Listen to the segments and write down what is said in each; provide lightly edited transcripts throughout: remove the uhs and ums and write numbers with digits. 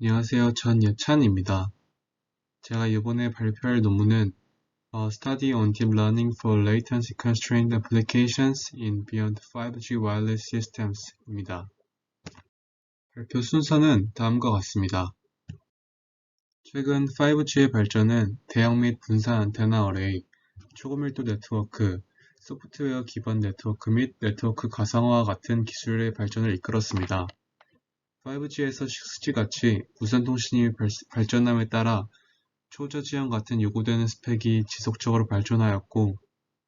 안녕하세요. 전 예찬입니다. 제가 이번에 발표할 논문은 A Study on Deep Learning for Latency Constrained Applications in Beyond 5G Wireless Systems입니다. 발표 순서는 다음과 같습니다. 최근 5G의 발전은 대형 및 분산 안테나 어레이, 초고밀도 네트워크, 소프트웨어 기반 네트워크 및 네트워크 가상화와 같은 기술의 발전을 이끌었습니다. 5G에서 6G 같이 무선 통신이 발전함에 따라 초저지연 같은 요구되는 스펙이 지속적으로 발전하였고,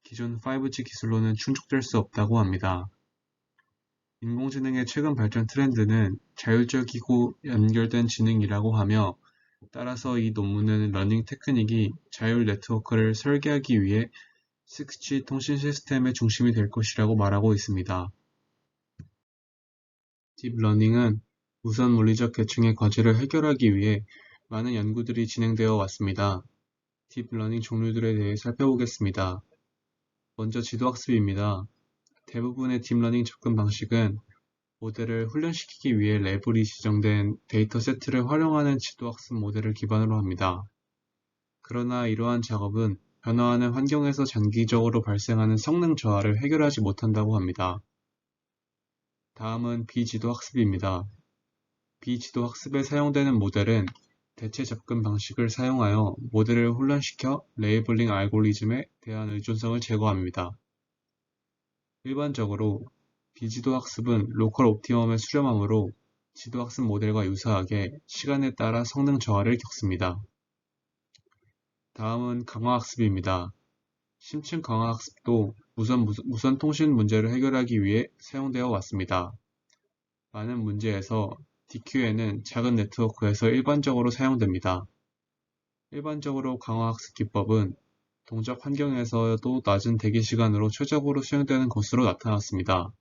기존 5G 기술로는 충족될 수 없다고 합니다. 인공지능의 최근 발전 트렌드는 자율적이고 연결된 지능이라고 하며, 따라서 이 논문은 러닝 테크닉이 자율 네트워크를 설계하기 위해 6G 통신 시스템의 중심이 될 것이라고 말하고 있습니다. 딥러닝은 우선 물리적 계층의 과제를 해결하기 위해 많은 연구들이 진행되어 왔습니다. 딥러닝 종류들에 대해 살펴보겠습니다. 먼저 지도학습입니다. 대부분의 딥러닝 접근 방식은 모델을 훈련시키기 위해 레벨이 지정된 데이터 세트를 활용하는 지도학습 모델을 기반으로 합니다. 그러나 이러한 작업은 변화하는 환경에서 장기적으로 발생하는 성능 저하를 해결하지 못한다고 합니다. 다음은 비지도학습입니다. 비지도학습에 사용되는 모델은 대체 접근 방식을 사용하여 모델을 훈련시켜 레이블링 알고리즘에 대한 의존성을 제거합니다. 일반적으로 비지도 학습은 로컬 옵티멈에 수렴하므로 지도 학습 모델과 유사하게 시간에 따라 성능 저하를 겪습니다. 다음은 강화학습입니다. 심층 강화학습도 무선 통신 문제를 해결하기 위해 사용되어 왔습니다. 많은 문제에서 DQN은 작은 네트워크에서 일반적으로 사용됩니다. 일반적으로 강화학습 기법은 동작 환경에서도 낮은 대기 시간으로 최적으로 수행되는 것으로 나타났습니다.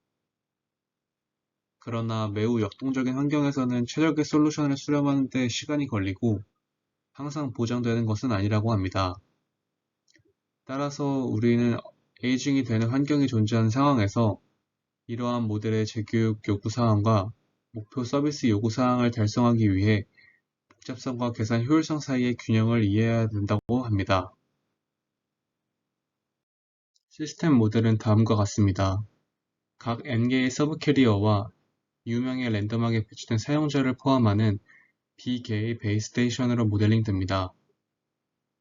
그러나 매우 역동적인 환경에서는 최적의 솔루션을 수렴하는 데 시간이 걸리고 항상 보장되는 것은 아니라고 합니다. 따라서 우리는 에이징이 되는 환경이 존재하는 상황에서 이러한 모델의 재교육 요구사항과 목표 서비스 요구사항을 달성하기 위해 복잡성과 계산 효율성 사이의 균형을 이해해야 된다고 합니다. 시스템 모델은 다음과 같습니다. 각 n개의 서브 캐리어와 유명의 랜덤하게 배치된 사용자를 포함하는 B개의 베이스 스테이션으로 모델링됩니다.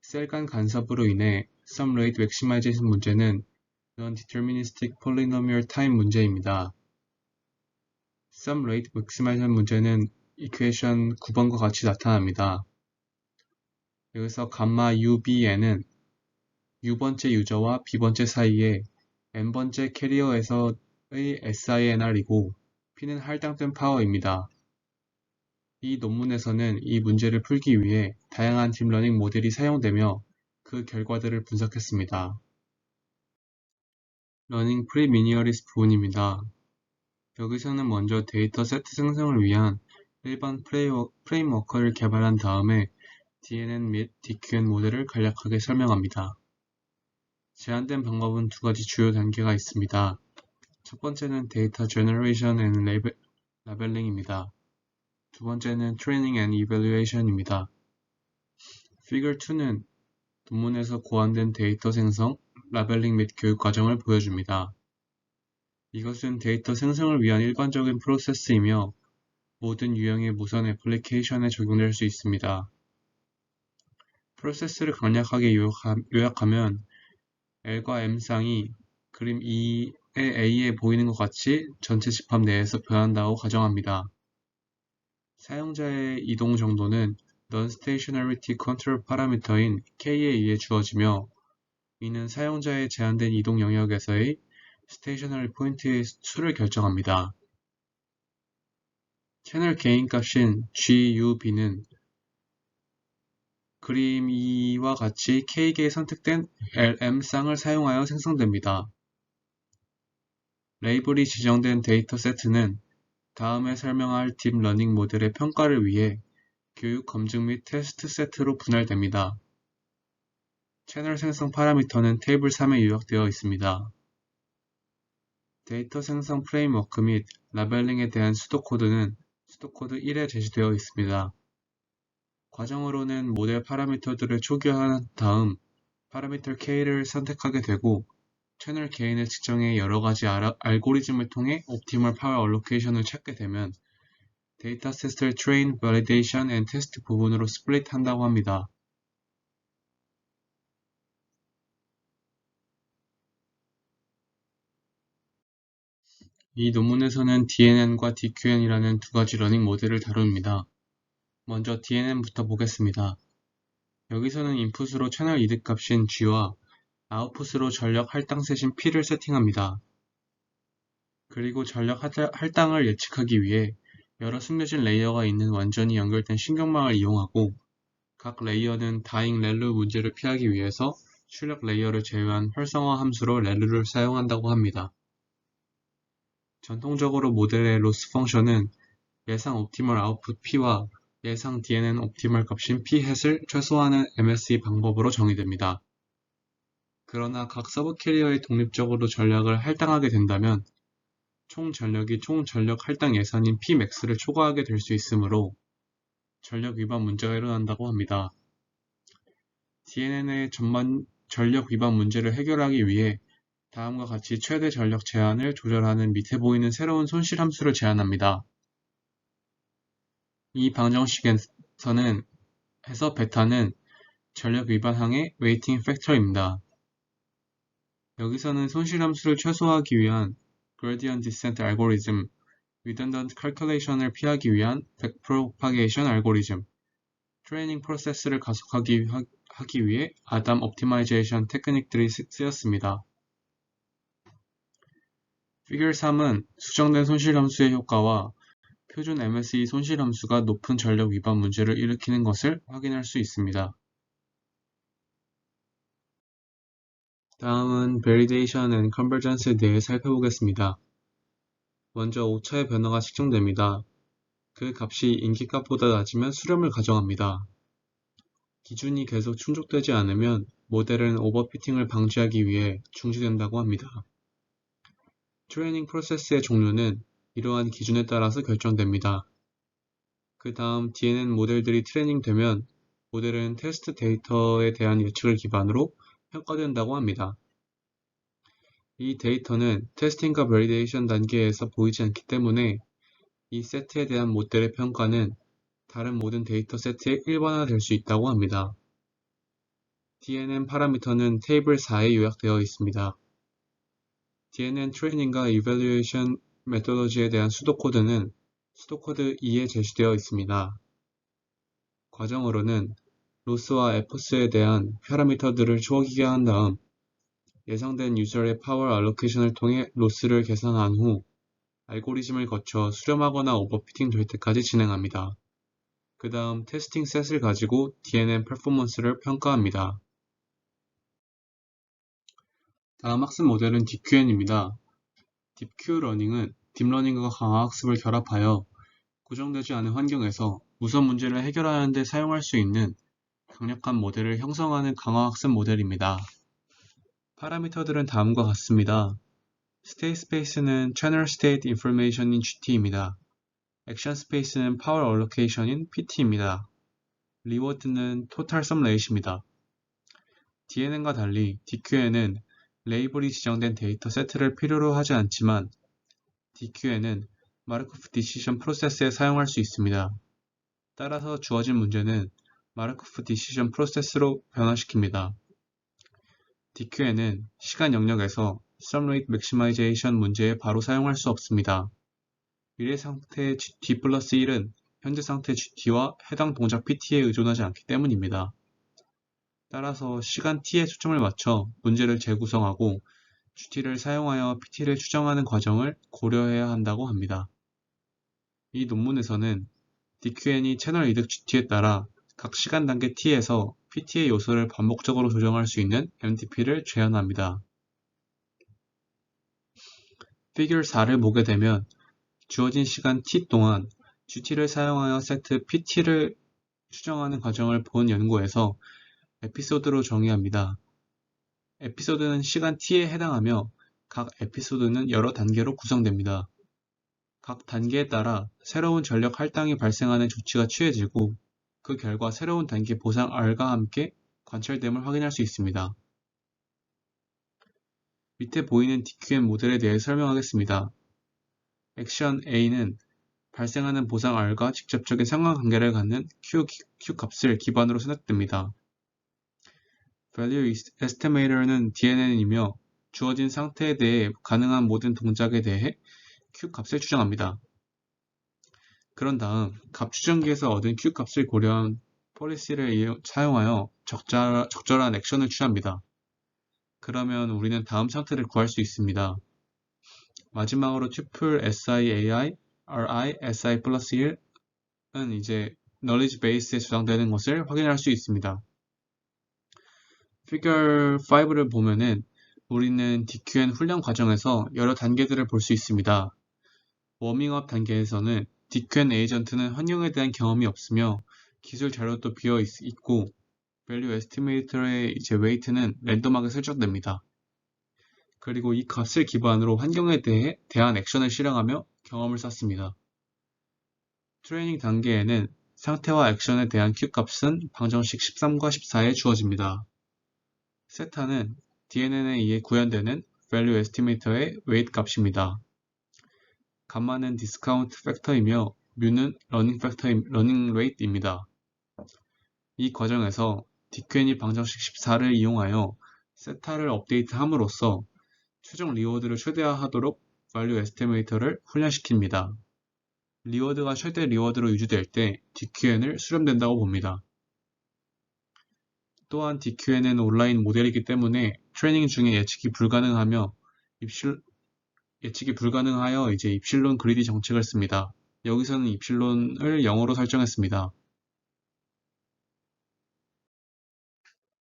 셀 간 간섭으로 인해 Sum Rate Maximization 문제는 Non-Deterministic Polynomial Time 문제입니다. Sum Rate Maximization 문제는 이퀘이션 9번과 같이 나타납니다. 여기서 감마 UBN은 U번째 유저와 B번째 사이에 N번째 캐리어에서의 SINR이고 P는 할당된 파워입니다. 이 논문에서는 이 문제를 풀기 위해 다양한 딥러닝 모델이 사용되며 그 결과들을 분석했습니다. 러닝 프리미니어리스 부분입니다. 여기서는 먼저 데이터 세트 생성을 위한 일반 프레임워크를 개발한 다음에 DNN 및 DQN 모델을 간략하게 설명합니다. 제한된 방법은 두 가지 주요 단계가 있습니다. 첫 번째는 데이터 제너레이션 앤 라벨링입니다. 두 번째는 트레이닝 앤 이밸루에이션입니다. Figure 2는 논문에서 고안된 데이터 생성, 라벨링 및 교육 과정을 보여줍니다. 이것은 데이터 생성을 위한 일반적인 프로세스이며 모든 유형의 무선 애플리케이션에 적용될 수 있습니다. 프로세스를 간략하게 요약하면 L과 M쌍이 그림 2의 A에 보이는 것 같이 전체 집합 내에서 변한다고 가정합니다. 사용자의 이동 정도는 Non-Stationarity Control 파라미터인 K에 의해 주어지며 이는 사용자의 제한된 이동 영역에서의 스테이셔너리 포인트의 수를 결정합니다. 채널 게인 값인 GUB는 그림 2와 같이 K개의 선택된 LM 쌍을 사용하여 생성됩니다. 레이블이 지정된 데이터 세트는 다음에 설명할 딥러닝 모델의 평가를 위해 교육, 검증 및 테스트 세트로 분할됩니다. 채널 생성 파라미터는 테이블 3에 요약되어 있습니다. 데이터 생성 프레임워크 및 라벨링에 대한 수도 코드는 수도 코드 1에 제시되어 있습니다. 과정으로는 모델 파라미터들을 초기화한 다음 파라미터 K를 선택하게 되고 채널 게인을 측정해 여러가지 알고리즘을 통해 옵티멀 파워 알로케이션을 찾게 되면 데이터셋을 트레인, 발리데이션, 앤 테스트 부분으로 스플릿 한다고 합니다. 이 논문에서는 DNN과 DQN이라는 두 가지 러닝 모델을 다룹니다. 먼저 DNN부터 보겠습니다. 여기서는 인풋으로 채널 이득값인 G와 아웃풋으로 전력 할당셋인 P를 세팅합니다. 그리고 전력 할당을 예측하기 위해 여러 숨겨진 레이어가 있는 완전히 연결된 신경망을 이용하고 각 레이어는 다잉 렐루 문제를 피하기 위해서 출력 레이어를 제외한 활성화 함수로 렐루를 사용한다고 합니다. 전통적으로 모델의 로스 펑션은 예상 옵티멀 아웃풋 P와 예상 DNN 옵티멀 값인 P 햇을 최소화하는 MSE 방법으로 정의됩니다. 그러나 각 서브 캐리어에 독립적으로 전력을 할당하게 된다면 총 전력이 총 전력 할당 예산인 Pmax를 초과하게 될 수 있으므로 전력 위반 문제가 일어난다고 합니다. DNN의 전력 위반 문제를 해결하기 위해 다음과 같이 최대 전력 제한을 조절하는 밑에 보이는 새로운 손실 함수를 제안합니다. 이 방정식에서 베타는 전력 위반항의 웨이팅 팩터입니다. 여기서는 손실 함수를 최소화하기 위한 gradient descent 알고리즘, redundant calculation을 피하기 위한 backpropagation 알고리즘, 트레이닝 프로세스를 가속하기 위해 아담 옵티마이제이션 테크닉들이 쓰였습니다. 피겨 3은 수정된 손실 함수의 효과와 표준 MSE 손실 함수가 높은 전력 위반 문제를 일으키는 것을 확인할 수 있습니다. 다음은 Validation and Convergence에 대해 살펴보겠습니다. 먼저 오차의 변화가 측정됩니다. 그 값이 인기값보다 낮으면 수렴을 가정합니다. 기준이 계속 충족되지 않으면 모델은 오버피팅을 방지하기 위해 중지된다고 합니다. 트레이닝 프로세스의 종류는 이러한 기준에 따라서 결정됩니다. 그 다음 DNN 모델들이 트레이닝되면 모델은 테스트 데이터에 대한 예측을 기반으로 평가된다고 합니다. 이 데이터는 테스팅과 발리데이션 단계에서 보이지 않기 때문에 이 세트에 대한 모델의 평가는 다른 모든 데이터 세트에 일반화될 수 있다고 합니다. DNN 파라미터는 테이블 4에 요약되어 있습니다. DNN 트레이닝과 이밸류에이션 메토로지에 대한 수도코드는 수도코드 2에 제시되어 있습니다. 과정으로는 로스와 에포스에 대한 파라미터들을 초기화한 다음 예상된 유저의 파워 알로케이션을 통해 로스를 계산한 후 알고리즘을 거쳐 수렴하거나 오버피팅 될 때까지 진행합니다. 그 다음 테스팅 셋을 가지고 DNN 퍼포먼스를 평가합니다. 다음 학습 모델은 DQN입니다. 딥큐러닝은 딥러닝과 강화학습을 결합하여 고정되지 않은 환경에서 우선 문제를 해결하는 데 사용할 수 있는 강력한 모델을 형성하는 강화학습 모델입니다. 파라미터들은 다음과 같습니다. 스테이트 스페이스는 채널 스테이트 인포메이션인 GT입니다. 액션 스페이스는 파워 알로케이션인 PT입니다. 리워드는 토탈 썸 레이시입니다. DNN과 달리 DQN은 레이블이 지정된 데이터 세트를 필요로 하지 않지만 DQN은 마르코프 디시전 프로세스에 사용할 수 있습니다. 따라서 주어진 문제는 마르코프 디시전 프로세스로 변화시킵니다. DQN은 시간 영역에서 Sum Rate Maximization 문제에 바로 사용할 수 없습니다. 미래 상태 GT 플러스 1은 현재 상태 GT와 해당 동작 PT에 의존하지 않기 때문입니다. 따라서 시간 t에 초점을 맞춰 문제를 재구성하고 GT를 사용하여 PT를 추정하는 과정을 고려해야 한다고 합니다. 이 논문에서는 DQN이 채널 이득 GT에 따라 각 시간 단계 t에서 PT의 요소를 반복적으로 조정할 수 있는 MDP를 제안합니다. 피겨 4를 보게 되면 주어진 시간 t 동안 GT를 사용하여 세트 PT를 추정하는 과정을 본 연구에서 에피소드로 정의합니다. 에피소드는 시간 t에 해당하며 각 에피소드는 여러 단계로 구성됩니다. 각 단계에 따라 새로운 전력 할당이 발생하는 조치가 취해지고 그 결과 새로운 단계 보상 R과 함께 관찰됨을 확인할 수 있습니다. 밑에 보이는 DQN 모델에 대해 설명하겠습니다. 액션 A는 발생하는 보상 R과 직접적인 상관관계를 갖는 Q 값을 기반으로 생각됩니다. Value Estimator는 DNN이며 주어진 상태에 대해 가능한 모든 동작에 대해 Q 값을 추정합니다. 그런 다음 값 추정기에서 얻은 Q 값을 고려한 policy를 사용하여 적절한 액션을 취합니다. 그러면 우리는 다음 상태를 구할 수 있습니다. 마지막으로 tuple SIAI, RI, SI 플러스 1은 이제 knowledge base에 저장되는 것을 확인할 수 있습니다. Figure 5를 보면은 우리는 DQN 훈련 과정에서 여러 단계들을 볼 수 있습니다. 워밍업 단계에서는 DQN 에이전트는 환경에 대한 경험이 없으며 기술 자료도 비어 있고 Value Estimator의 이제 weight는 랜덤하게 설정됩니다. 그리고 이 값을 기반으로 환경에 대한 액션을 실행하며 경험을 쌓습니다. 트레이닝 단계에는 상태와 액션에 대한 Q 값은 방정식 13과 14에 주어집니다. 세타는 DNN에 의해 구현되는 Value Estimator의 weight 값입니다. 감마는 디스카운트 팩터이며 뮤는 러닝 레이트입니다. 이 과정에서 DQN이 방정식 14를 이용하여 세타를 업데이트함으로써 최종 리워드를 최대화하도록 Value Estimator를 훈련시킵니다. 리워드가 최대 리워드로 유지될 때 DQN을 수렴된다고 봅니다. 또한 DQN은 온라인 모델이기 때문에 트레이닝 중에 예측이 불가능하여 이제 입실론 그리디 정책을 씁니다. 여기서는 입실론을 0으로 설정했습니다.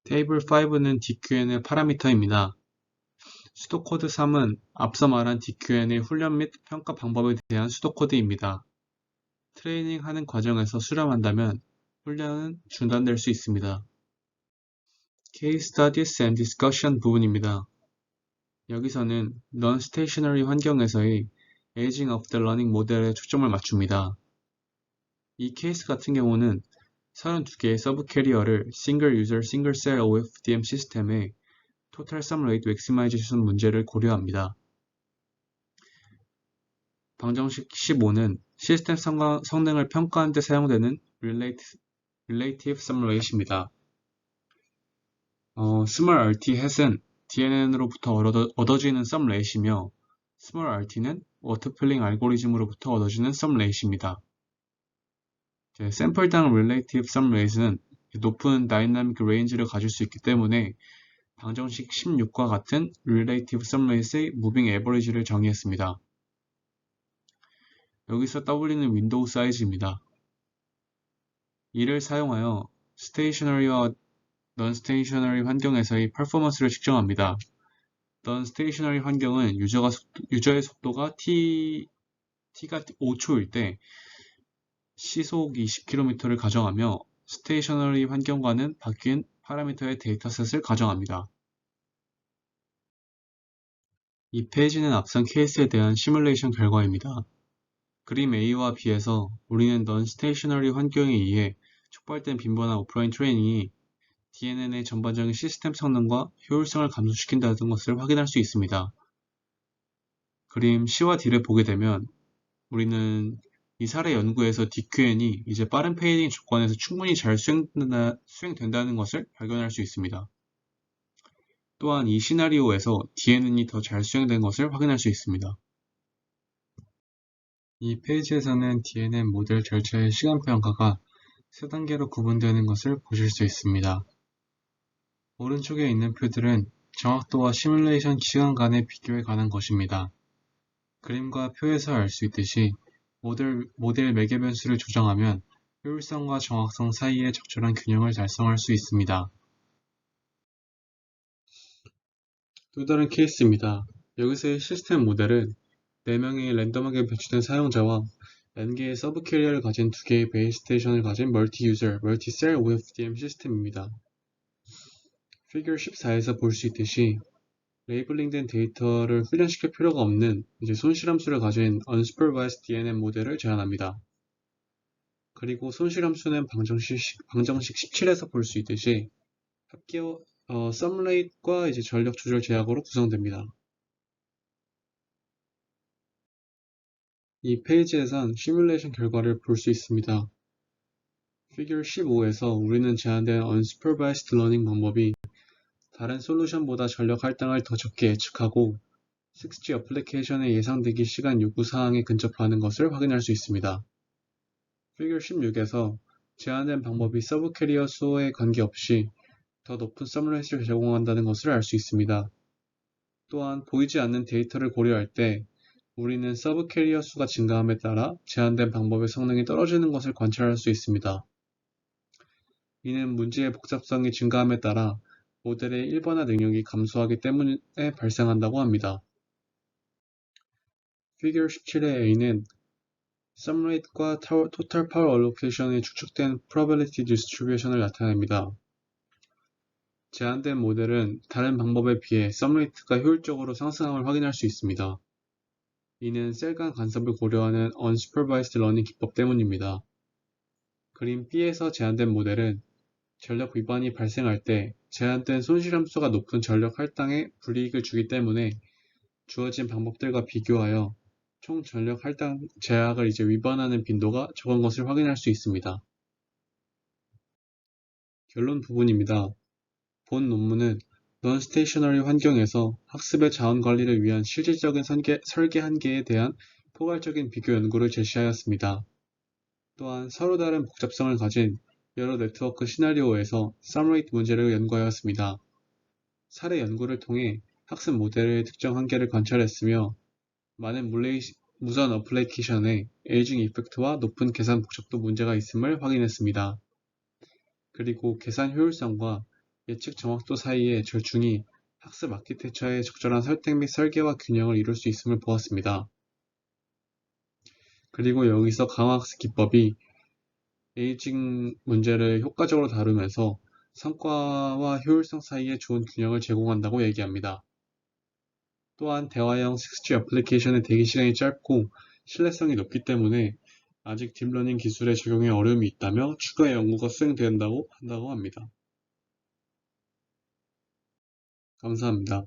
테이블 5는 DQN의 파라미터입니다. 수도코드 3은 앞서 말한 DQN의 훈련 및 평가 방법에 대한 수도코드입니다. 트레이닝 하는 과정에서 수렴한다면 훈련은 중단될 수 있습니다. Case Studies and Discussion 부분입니다. 여기서는 Non-Stationary 환경에서의 Aging of the Learning 모델에 초점을 맞춥니다. 이 케이스 같은 경우는 32개의 서브 캐리어를 Single User, Single Cell OFDM 시스템의 Total Sum Rate Maximization 문제를 고려합니다. 방정식 15는 시스템 성능을 평가하는 데 사용되는 Relative Sum Rate입니다. Small RT hat은 DNN으로부터 얻어지는 Sum Rate이며 Small RT는 워터플링 알고리즘으로부터 얻어지는 Sum Rate입니다. 샘플당 Relative Sum Rate는 높은 다이나믹 레인지를 가질 수 있기 때문에 방정식 16과 같은 Relative Sum Rate의 Moving Average를 정의했습니다. 여기서 W는 윈도우 사이즈입니다. 이를 사용하여 스테이셔너리와 non-stationary 환경에서의 퍼포먼스를 측정합니다. non-stationary 환경은 유저의 속도가 t가 5초일 때 시속 20km를 가정하며 stationary 환경과는 바뀐 파라미터의 데이터셋을 가정합니다. 이 페이지는 앞선 케이스에 대한 시뮬레이션 결과입니다. 그림 A와 B에서 우리는 non-stationary 환경에 의해 촉발된 빈번한 오프라인 트레이닝이 DNN의 전반적인 시스템 성능과 효율성을 감소시킨다는 것을 확인할 수 있습니다. 그림 C와 D를 보게 되면 우리는 이 사례 연구에서 DQN이 이제 빠른 페이딩 조건에서 충분히 잘 수행된다는 것을 발견할 수 있습니다. 또한 이 시나리오에서 DNN이 더 잘 수행된 것을 확인할 수 있습니다. 이 페이지에서는 DNN 모델 절차의 시간 평가가 세 단계로 구분되는 것을 보실 수 있습니다. 오른쪽에 있는 표들은 정확도와 시뮬레이션 시간 간의 비교에 관한 것입니다. 그림과 표에서 알 수 있듯이 모델 매개 변수를 조정하면 효율성과 정확성 사이에 적절한 균형을 달성할 수 있습니다. 또 다른 케이스입니다. 여기서의 시스템 모델은 4명의 랜덤하게 배치된 사용자와 N개의 서브 캐리어를 가진 2개의 베이스 스테이션을 가진 멀티-유저, 멀티-셀 OFDM 시스템입니다. 피겨 14에서 볼 수 있듯이 레이블링된 데이터를 훈련시킬 필요가 없는 손실함수를 가진 Unsupervised DNN 모델을 제안합니다. 그리고 손실함수는 방정식 17에서 볼 수 있듯이 합계어 썸레이트과 이제 전력 조절 제약으로 구성됩니다. 이 페이지에선 시뮬레이션 결과를 볼 수 있습니다. 피겨 15에서 우리는 제한된 unsupervised learning 방법이 다른 솔루션보다 전력 할당을 더 적게 예측하고 6G 어플리케이션의 예상되기 시간 요구 사항에 근접하는 것을 확인할 수 있습니다. 피겨 16에서 제한된 방법이 서브 캐리어 수에 관계없이 더 높은 서브넷을 제공한다는 것을 알 수 있습니다. 또한 보이지 않는 데이터를 고려할 때 우리는 서브 캐리어 수가 증가함에 따라 제한된 방법의 성능이 떨어지는 것을 관찰할 수 있습니다. 이는 문제의 복잡성이 증가함에 따라 모델의 일반화 능력이 감소하기 때문에 발생한다고 합니다. 피겨 17의 A는 썸레이트과 토탈 파워 알로케이션의 축적된 probability distribution을 나타냅니다. 제한된 모델은 다른 방법에 비해 썸레이트가 효율적으로 상승함을 확인할 수 있습니다. 이는 셀 간 간섭을 고려하는 unsupervised learning 기법 때문입니다. 그림 B에서 제한된 모델은 전력 위반이 발생할 때 제한된 손실함수가 높은 전력 할당에 불이익을 주기 때문에 주어진 방법들과 비교하여 총 전력 할당 제약을 이제 위반하는 빈도가 적은 것을 확인할 수 있습니다. 결론 부분입니다. 본 논문은 non-stationary 환경에서 학습의 자원 관리를 위한 실질적인 설계 한계에 대한 포괄적인 비교 연구를 제시하였습니다. 또한 서로 다른 복잡성을 가진 여러 네트워크 시나리오에서 썸레이트 문제를 연구하였습니다. 사례 연구를 통해 학습 모델의 특정 한계를 관찰했으며 많은 무선 어플리케이션의 에이징 이펙트와 높은 계산 복잡도 문제가 있음을 확인했습니다. 그리고 계산 효율성과 예측 정확도 사이의 절충이 학습 아키텍처의 적절한 설득 및 설계와 균형을 이룰 수 있음을 보았습니다. 그리고 여기서 강화학습 기법이 에이징 문제를 효과적으로 다루면서 성과와 효율성 사이에 좋은 균형을 제공한다고 얘기합니다. 또한 대화형 6G 어플리케이션의 대기 시간이 짧고 신뢰성이 높기 때문에 아직 딥러닝 기술의 적용에 어려움이 있다며 추가 연구가 수행된다고 한다고 합니다. 감사합니다.